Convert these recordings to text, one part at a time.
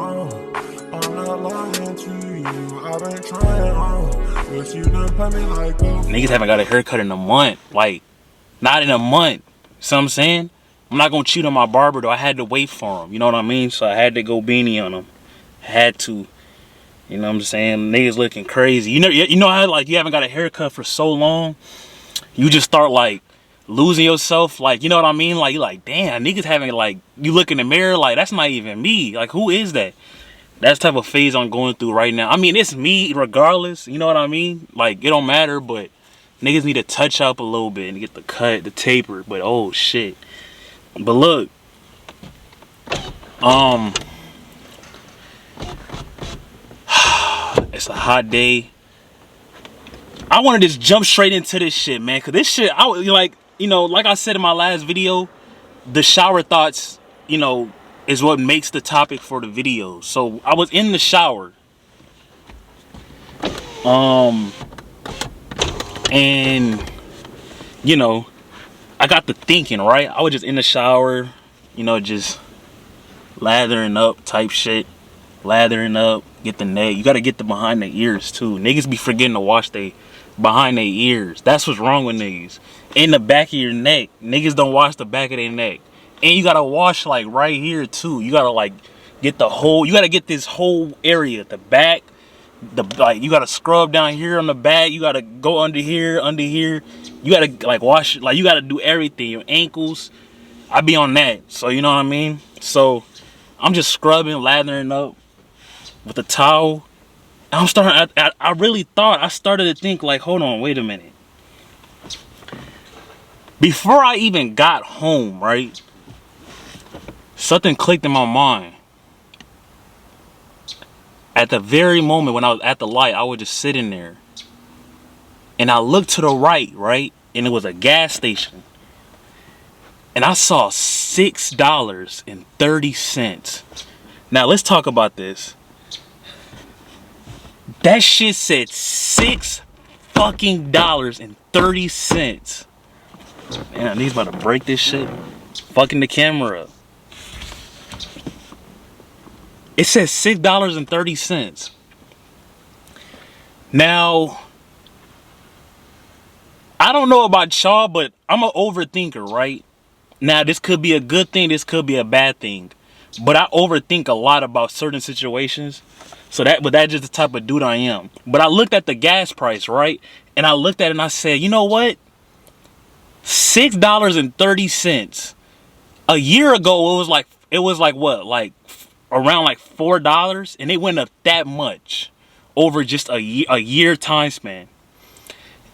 I'm not lying to you. I've been trying, but you done put me like a... Niggas haven't got a haircut in a month. Like, not in a month. See what I'm saying? I'm not gonna cheat on my barber though. I had to wait for him. You know what I mean? So I had to go beanie on him. Had to. You know what I'm saying? Niggas looking crazy. You know how like you haven't got a haircut for so long? You just start like losing yourself. Like, you know what I mean? Like, you're like, damn, niggas having like, you look in the mirror like, that's not even me. Like, who is that? That's the type of phase I'm going through right now. I mean, it's me regardless. You know what I mean? Like, it don't matter, but niggas need to touch up a little bit and get the cut, the taper. But oh shit. But look, it's a hot day. I want to just jump straight into this shit, man, cause this shit, like I said in my last video, the shower thoughts, is what makes the topic for the video. So I was in the shower, and I got to thinking, right? I was just in the shower, just lathering up type shit. Lathering up, get the neck. You gotta get the behind the ears too. Niggas be forgetting to wash they behind their ears. That's what's wrong with niggas. In the back of your neck. Niggas don't wash the back of their neck. And you gotta wash like right here too. You gotta like get the whole, you gotta get this whole area. The back, like you gotta scrub down here on the back. You gotta go under here. You gotta like wash, like you gotta do everything. Your ankles. I be on that. So you know what I mean? So I'm just scrubbing, lathering up with a towel. I'm starting, I really thought, I started to think like, hold on, wait a minute. Before I even got home, right? Something clicked in my mind. At the very moment when I was at the light, I was just sitting there. And I looked to the right, right? And it was a gas station. And I saw $6.30. Now let's talk about this. That shit said $6.30. Man, he's about to break this shit. Fucking the camera up. It says $6.30. Now, I don't know about y'all, but I'm an overthinker, right? Now, this could be a good thing, this could be a bad thing. But I overthink a lot about certain situations. But that's just the type of dude I am. But I looked at the gas price, right? And I looked at it and I said, you know what? $6.30. A year ago, it was like what? Like around like $4, and it went up that much over just a year time span.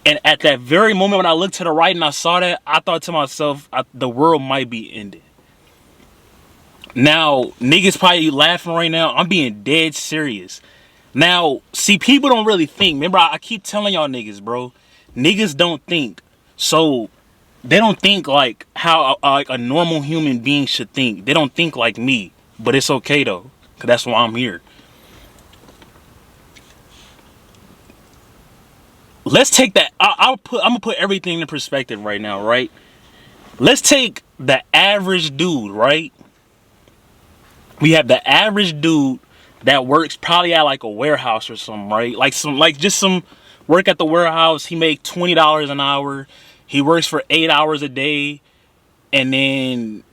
And at that very moment when I looked to the right and I saw that, I thought to myself, the world might be ended. Now, niggas probably laughing right now. I'm being dead serious. Now, see, people don't really think. Remember, I keep telling y'all niggas, bro. Niggas don't think. So, they don't think like how like a normal human being should think. They don't think like me. But it's okay, though. Because that's why I'm here. Let's take that. I'm going to put everything in perspective right now, right? Let's take the average dude, right? We have the average dude that works probably at like a warehouse or something, right? Just some work at the warehouse. He make $20 an hour. He works for 8 hours a day. And then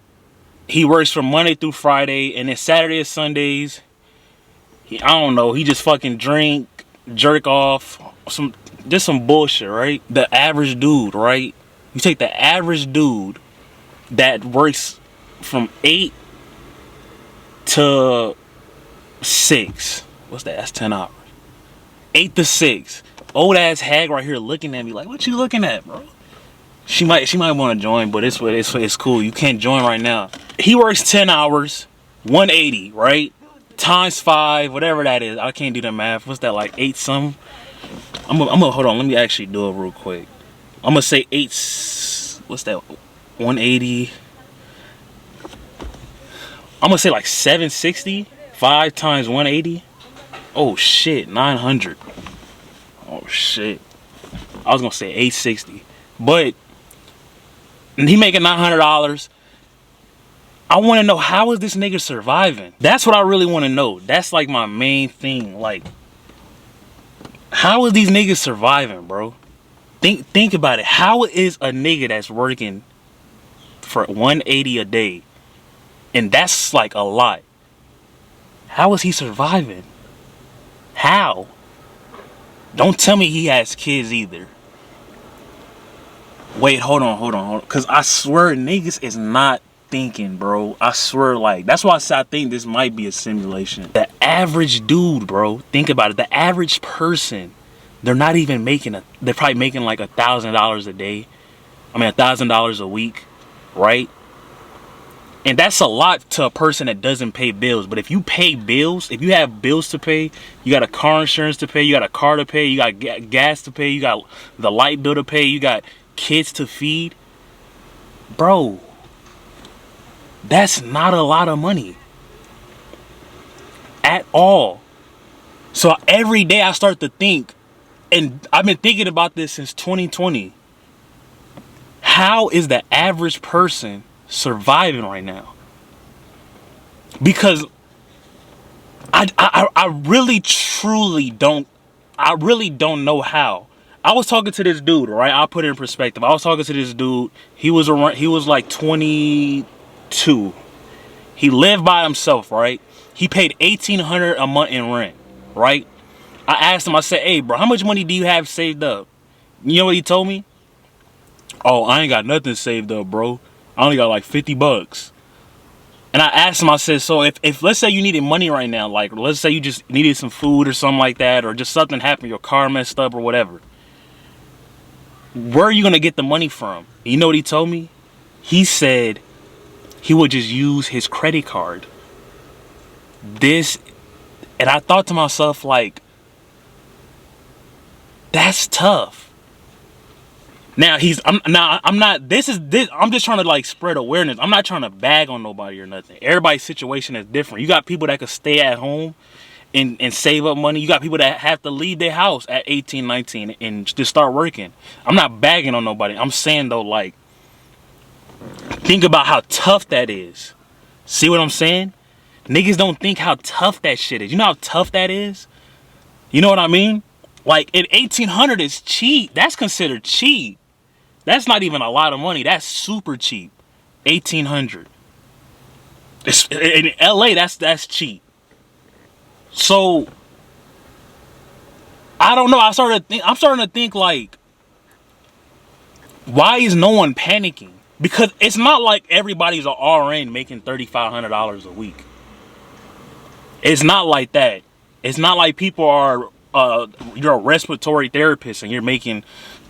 he works from Monday through Friday. And then Saturday and Sundays, I don't know. He just fucking drink, jerk off, just some bullshit, right? The average dude, right? You take the average dude that works from 8 to 6. What's that? That's 10 hours. 8 to 6. Old ass hag right here looking at me like, what you looking at, bro? She might want to join, but it's cool. You can't join right now. He works 10 hours, 180, right? Times 5, whatever that is. I can't do the math. What's that, like 8 something? I'm gonna hold on. Let me actually do it real quick. I'm gonna say 8. What's that? 180. I'm gonna say like 760. 5 times 180. Oh shit, 900. Oh shit. I was gonna say 860, but he making $900. I want to know, how is this nigga surviving? That's what I really want to know. That's like my main thing. Like, how is these niggas surviving, bro? Think about it. How is a nigga that's working for $180 a day, and that's like a lot, how is he surviving? How? Don't tell me he has kids either. Wait, hold on. Because I swear niggas is not thinking, bro. I swear, like, that's why I think this might be a simulation. The average dude, bro, think about it. The average person, they're not even making they're probably making like $1,000 a day. I mean, $1,000 a week, right? And that's a lot to a person that doesn't pay bills. But if you pay bills, if you have bills to pay, you got a car insurance to pay, you got a car to pay, you got gas to pay, you got the light bill to pay, you got kids to feed, bro, that's not a lot of money at all. So every day I start to think, and I've been thinking about this since 2020, how is the average person surviving right now? Because I really truly don't know how. I was talking to this dude, right? I'll put it in perspective. I was talking to this dude. He was like 22. He lived by himself, right? He paid $1,800 a month in rent, right? I asked him, I said, hey, bro, how much money do you have saved up? You know what he told me? Oh, I ain't got nothing saved up, bro. I only got like $50. And I asked him, I said, so if let's say you needed money right now, like let's say you just needed some food or something like that, or just something happened, your car messed up or whatever, where are you gonna get the money from? You know what he told me? He said he would just use his credit card. And I thought to myself, like, that's tough. Now I'm just trying to like spread awareness. I'm not trying to bag on nobody or nothing. Everybody's situation is different. You got people that could stay at home and save up money. You got people that have to leave their house at 18, 19 and just start working. I'm not bagging on nobody. I'm saying though, like, think about how tough that is. See what I'm saying? Niggas don't think how tough that shit is. You know how tough that is? You know what I mean? Like, at $1,800 is cheap. That's considered cheap. That's not even a lot of money. That's super cheap. $1,800. In LA, that's cheap. So I don't know. I'm starting to think like, why is no one panicking? Because it's not like everybody's an RN making $3,500 a week. It's not like that. It's not like people are you're a respiratory therapist and you're making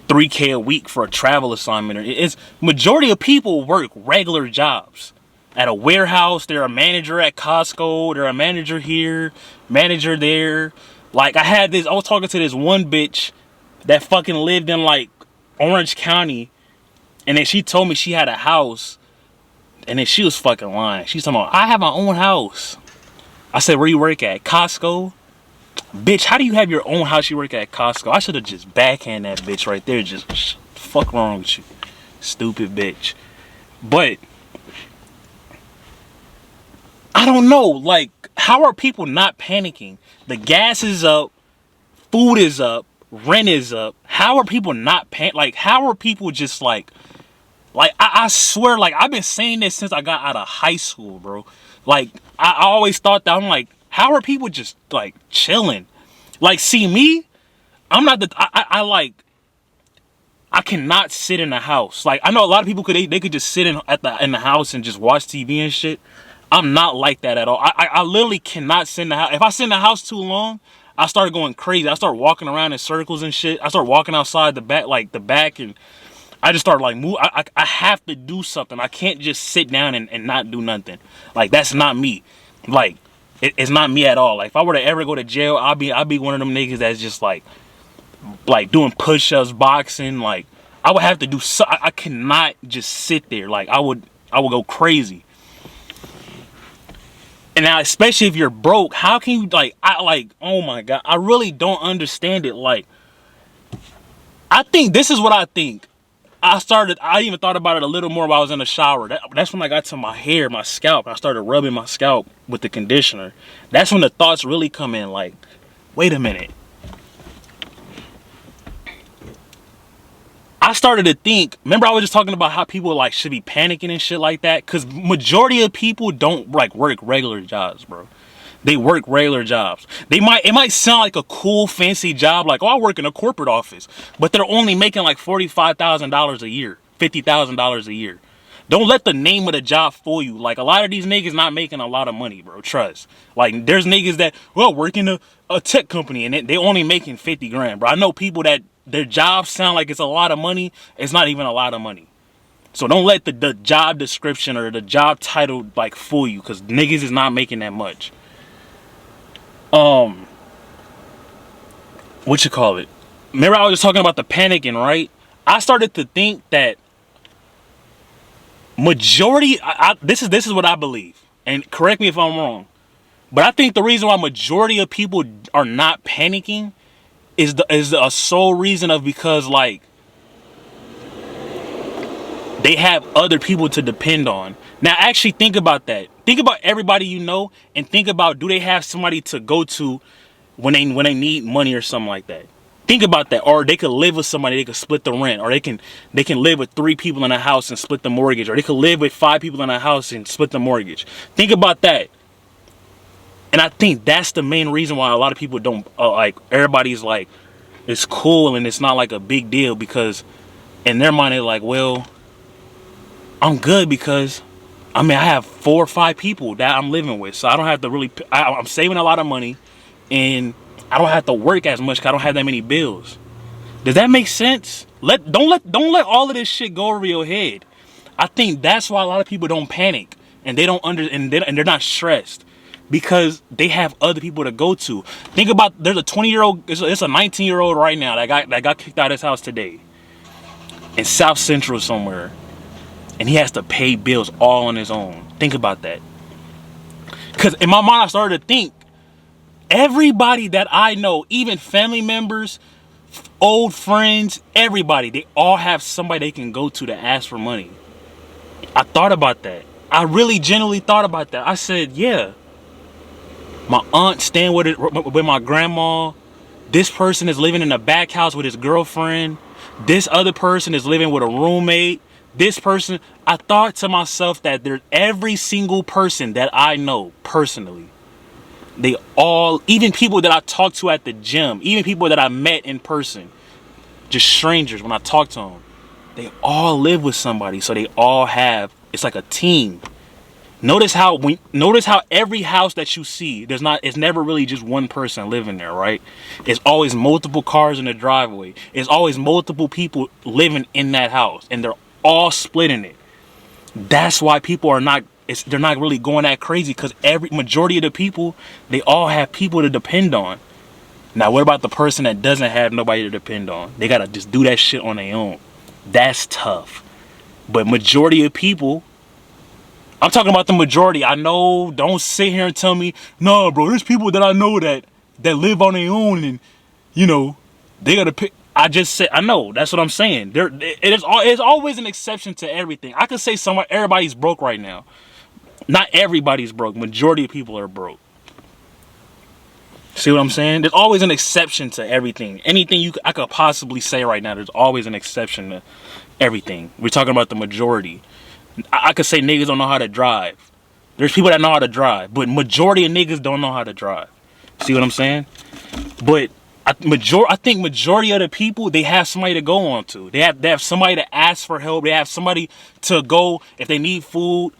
$3K a week for a travel assignment. It's majority of people work regular jobs at a warehouse. They're a manager at Costco. They're a manager here, manager there. Like, I was talking to this one bitch that fucking lived in like Orange County, and then she told me she had a house, and then she was fucking lying. She's talking about, I have my own house. I said, where you work at? Costco? Bitch, how do you have your own house? You work at Costco? I should have just backhand that bitch right there. Just fuck wrong with you, stupid bitch. But I don't know, like, how are people not panicking? The gas is up, food is up, rent is up. How are people not like, how are people just like I swear, like, I've been saying this since I got out of high school, bro. Like, I always thought that. I'm like, how are people just like chilling? Like, see me, I'm not I cannot sit in the house. Like, I know a lot of people they could just sit in the house and just watch TV and shit. I'm not like that at all. I literally cannot sit in the house. If I sit in the house too long, I start going crazy. I start walking around in circles and shit. I start walking outside the back, and I just start like move. I have to do something. I can't just sit down and not do nothing. Like, that's not me. Like, it's not me at all. Like, if I were to ever go to jail, I'll be one of them niggas that's just like doing push-ups, boxing. Like, I would have to do so. I cannot just sit there. Like, I would go crazy. And now, especially if you're broke, how can you oh my God, I really don't understand it. Like, I think this is what I think. I even thought about it a little more while I was in the shower. That's when I got to my hair, my scalp. I started rubbing my scalp with the conditioner. That's when the thoughts really come in, like, wait a minute. I started to think, remember I was just talking about how people like should be panicking and shit like that? Because majority of people don't like work regular jobs, bro. They work regular jobs. It might sound like a cool, fancy job, like, oh, I work in a corporate office. But they're only making like $45,000 a year, $50,000 a year. Don't let the name of the job fool you. Like, a lot of these niggas not making a lot of money, bro. Trust. Like, there's niggas that, well, work in a tech company and they only making 50 grand, bro. I know people that their jobs sound like it's a lot of money. It's not even a lot of money. So don't let the job description or the job title like fool you, because niggas is not making that much. What you call it? Remember I was just talking about the panicking, right? I started to think that majority, this is what I believe, and correct me if I'm wrong, but I think the reason why majority of people are not panicking is the sole reason of because like they have other people to depend on. Now actually think about that. Think about everybody you know, and think about, do they have somebody to go to when they need money or something like that? Think about that. Or they could live with somebody, they could split the rent, or they can live with 3 people in a house and split the mortgage, or they could live with 5 people in a house and split the mortgage. Think about that. And I think that's the main reason why a lot of people don't like, everybody's like, it's cool and it's not like a big deal, because in their mind they're like, well, I'm good because I have 4 or 5 people that I'm living with, so I don't have to really. I'm saving a lot of money, and I don't have to work as much because I don't have that many bills. Does that make sense? Don't let all of this shit go over your head. I think that's why a lot of people don't panic and they don't and they're not stressed, because they have other people to go to. Think about, there's a 20-year-old, it's a 19-year-old right now that got kicked out of his house today in South Central somewhere. And he has to pay bills all on his own. Think about that. Because in my mind, I started to think, everybody that I know, even family members, old friends, everybody, they all have somebody they can go to ask for money. I thought about that. I really genuinely thought about that. I said, yeah, my aunt staying with my grandma. This person is living in a back house with his girlfriend. This other person is living with a roommate. This person, I thought to myself that every single person that I know personally, they all, even people that I talk to at the gym, even people that I met in person, just strangers when I talk to them, they all live with somebody. So they all have, it's like a team. Notice how every house that you see, it's never really just one person living there, right? It's always multiple cars in the driveway. It's always multiple people living in that house, and they're all splitting it. That's why people are not, they're not really going that crazy, because every majority of the people, they all have people to depend on. Now what about the person that doesn't have nobody to depend on? They gotta just do that shit on their own. That's tough. But majority of people, I'm talking about the majority. I know, don't sit here and tell me, no bro, there's people that I know that live on their own, and you know, they gotta pick. I just said, I know, that's what I'm saying. It's always an exception to everything. I could say everybody's broke right now. Not everybody's broke. Majority of people are broke. See what I'm saying? There's always an exception to everything. Anything I could possibly say right now, there's always an exception to everything. We're talking about the majority. I could say niggas don't know how to drive. There's people that know how to drive, but majority of niggas don't know how to drive. See what I'm saying? But I think majority of the people, they have somebody to go on to. They have somebody to ask for help. They have somebody to go if they need food.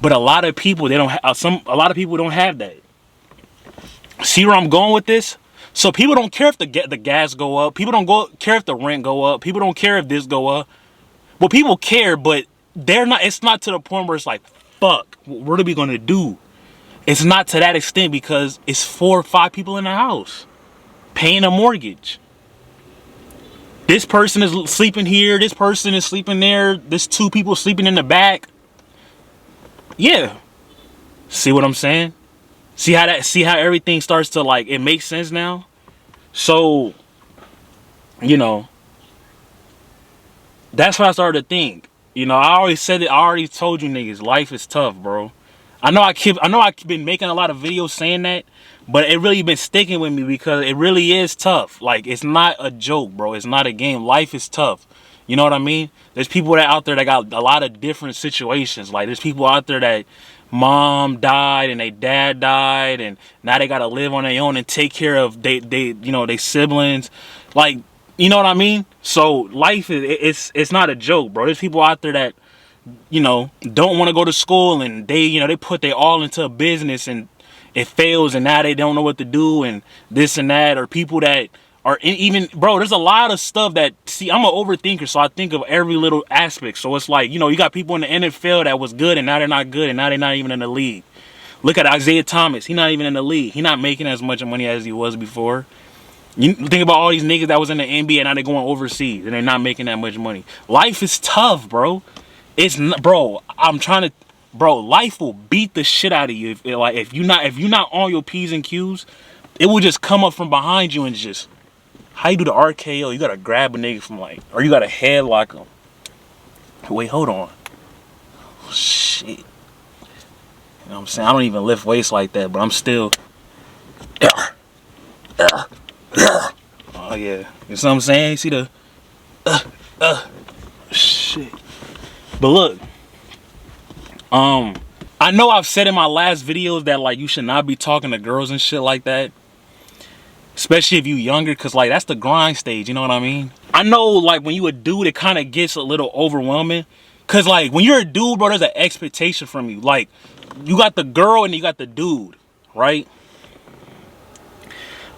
But a lot of people, they don't have a lot of people don't have that. See where I'm going with this? So people don't care if the gas go up. People don't care if the rent go up. People don't care if this go up. Well, people care, but they're not. It's not to the point where it's like, fuck, what are we gonna do? It's not to that extent, because it's 4 or 5 people in the house paying a mortgage. This person is sleeping here. This person is sleeping there. There's 2 people sleeping in the back. Yeah. See what I'm saying? See how everything starts to, like, it makes sense now? So, you know, that's what I started to think. You know, I always said it. I already told you niggas, life is tough, bro. I know I've been making a lot of videos saying that, but it really been sticking with me because it really is tough. Like, it's not a joke, bro. It's not a game. Life is tough. You know what I mean? There's people that out there that got a lot of different situations. Like, there's people out there that mom died and they dad died and now they gotta live on their own and take care of they siblings. Like, you know what I mean? So life is it's not a joke, bro. There's people out there that, you know, don't want to go to school and they put their all into a business and it fails and now they don't know what to do and this and that. Or people that are even, bro, there's a lot of stuff that, see, I'm an overthinker, so I think of every little aspect. So it's like, you know, you got people in the NFL that was good and now they're not good and now they're not even in the league. Look at Isaiah Thomas. He's not even in the league. He's not making as much money as he was before. You think about all these niggas that was in the NBA and now they're going overseas and they're not making that much money. Life is tough, bro. It's not, bro. Life will beat the shit out of you if you're not on your P's and Q's. It will just come up from behind you and just, how you do the RKO? You gotta grab a nigga from like, or you gotta headlock him. Wait, hold on. Oh, shit. You know what I'm saying? I don't even lift weights like that, but I'm still. Oh yeah, you know what I'm saying? You see the shit. But look, I know I've said in my last videos that like you should not be talking to girls and shit like that, especially if you younger, cause like that's the grind stage. You know what I mean? I know like when you a dude, it kind of gets a little overwhelming, cause like when you're a dude, bro, there's an expectation from you. Like you got the girl and you got the dude, right?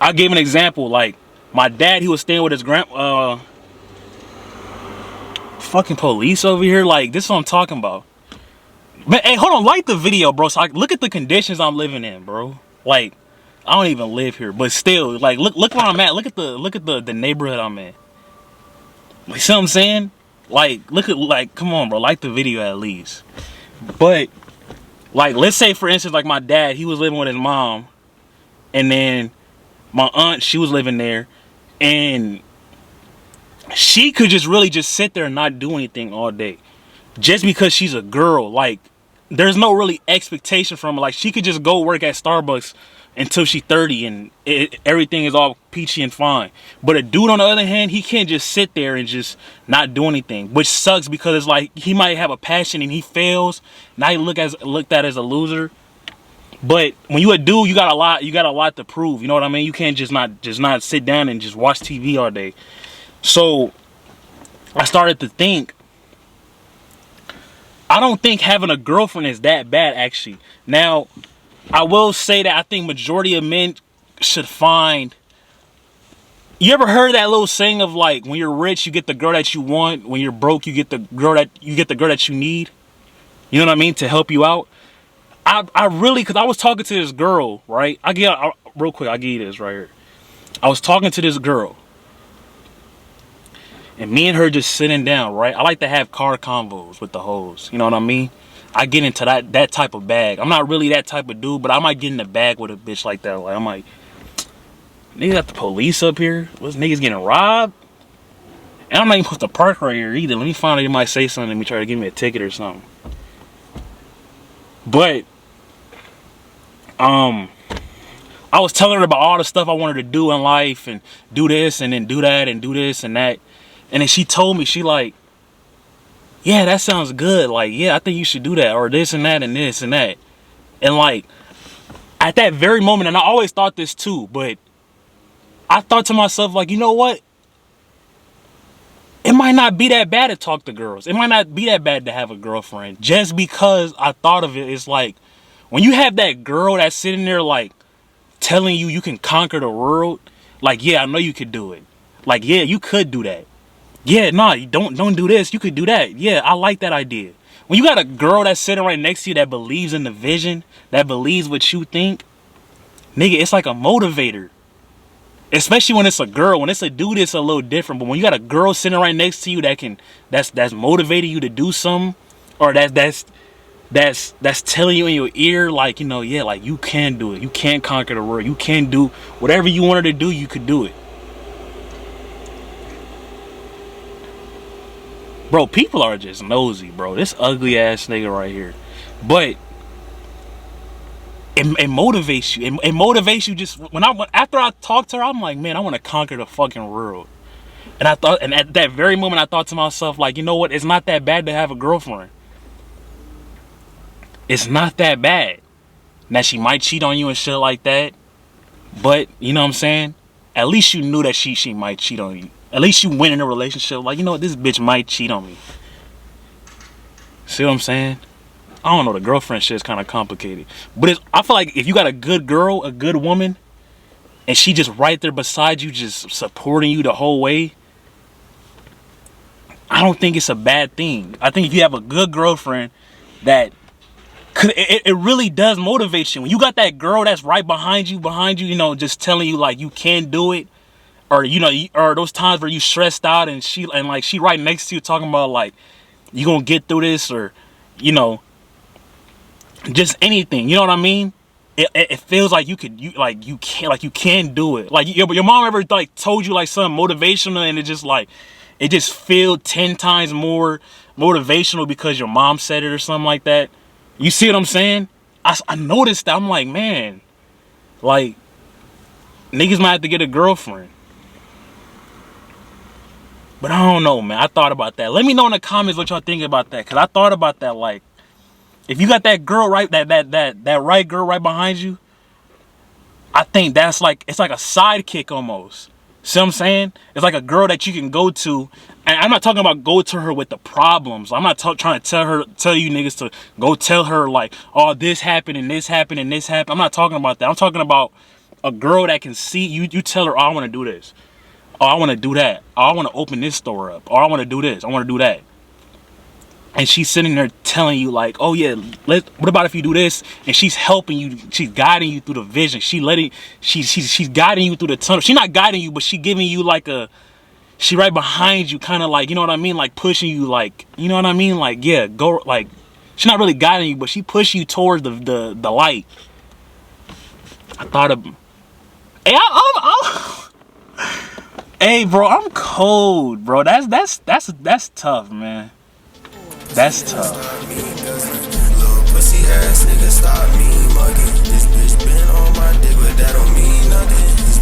I'll give an example. Like my dad, he was staying with his fucking police over here. Like, this is what I'm talking about. Man, hey, hold on, like the video, bro. So look at the conditions I'm living in, bro. Like, I don't even live here, but still, like, look where I'm at. Look at the neighborhood I'm in. You see what I'm saying? Like, come on, bro. Like the video at least. But like, let's say for instance, like my dad, he was living with his mom, and then my aunt, she was living there, and she could just really just sit there and not do anything all day just because she's a girl. Like, there's no really expectation from her. Like, she could just go work at Starbucks until she's 30 and everything is all peachy and fine. But a dude, on the other hand, he can't just sit there and just not do anything, which sucks because it's like he might have a passion and he fails. Now he looked at as a loser. But when you a dude, you got a lot to prove. You know what I mean? You can't just not sit down and just watch TV all day. So I started to think, I don't think having a girlfriend is that bad, actually. Now, I will say that I think majority of men should find. You ever heard that little saying of like, when you're rich, you get the girl that you want. When you're broke, you get the girl that you need. You know what I mean? To help you out. I really, because I was talking to this girl, right? Real quick, I'll give you this right here. I was talking to this girl, and me and her just sitting down, right? I like to have car convos with the hoes. You know what I mean? I get into that type of bag. I'm not really that type of dude, but I might get in the bag with a bitch like that. Like, I'm like, nigga got the police up here? What's niggas getting robbed? And I'm not even supposed to park right here either. Let me find out, you might say something to me, try to give me a ticket or something. But I was telling her about all the stuff I wanted to do in life and do this and then do that and do this and that. And then she told me, she like, yeah, that sounds good. Like, yeah, I think you should do that, or this and that and this and that. And like, at that very moment, and I always thought this too, but I thought to myself, like, you know what? It might not be that bad to talk to girls. It might not be that bad to have a girlfriend. Just because I thought of it, it's like, when you have that girl that's sitting there like telling you can conquer the world, like, yeah, I know you could do it. Like, yeah, you could do that. Yeah, nah, you don't do this, you could do that. Yeah, I like that idea. When you got a girl that's sitting right next to you that believes in the vision, that believes what you think, nigga, it's like a motivator. Especially when it's a girl. When it's a dude, it's a little different. But when you got a girl sitting right next to you that's motivating you to do something, or that's telling you in your ear, like, you know, yeah, like, you can do it. You can conquer the world. You can do whatever you wanted to do. You could do it. Bro, people are just nosy, bro. This ugly ass nigga right here. But it motivates you. It motivates you just after I talked to her, I'm like, man, I want to conquer the fucking world. And I thought, and at that very moment, I thought to myself, like, you know what? It's not that bad to have a girlfriend. It's not that bad. Now she might cheat on you and shit like that, but you know what I'm saying? At least you knew that she might cheat on you. At least you went in a relationship like, you know what, this bitch might cheat on me. See what I'm saying? I don't know, the girlfriend shit is kind of complicated. But I feel like if you got a good girl, a good woman, and she just right there beside you, just supporting you the whole way, I don't think it's a bad thing. I think if you have a good girlfriend, that it really does motivate you. When you got that girl that's right behind you, you know, just telling you like you can do it. Or, you know, or those times where you stressed out and she right next to you talking about like, you gonna get through this, or, you know, just anything, you know what I mean? It feels like you can do it. Like your mom ever like told you like something motivational and it just feel 10 times more motivational because your mom said it or something like that? You see what I'm saying? I noticed that. I'm like, man, like, niggas might have to get a girlfriend. But I don't know, man. I thought about that. Let me know in the comments what y'all think about that. Because I thought about that. Like, if you got that girl right, that right girl right behind you, I think that's like, it's like a sidekick almost. See what I'm saying? It's like a girl that you can go to. And I'm not talking about go to her with the problems. I'm not trying to tell you niggas to go tell her like, oh, this happened and this happened and this happened. I'm not talking about that. I'm talking about a girl that can see you. You tell her, oh, I want to do this. Oh, I want to do that. Oh, I want to open this store up. Oh, I want to do this. I want to do that. And she's sitting there telling you like, oh yeah, what about if you do this? And she's helping you. She's guiding you through the vision. She's guiding you through the tunnel. She's not guiding you, but she's giving you like she right behind you, kind of like, you know what I mean? Like pushing you, like, you know what I mean? Like, yeah, go, like, she's not really guiding you, but she pushed you towards the light. I thought of, hey, hey, bro, I'm cold, bro. That's tough, man. That's tough. Little pussy ass nigga, stop me mugging. This bitch been on my dick, but that don't mean nothing.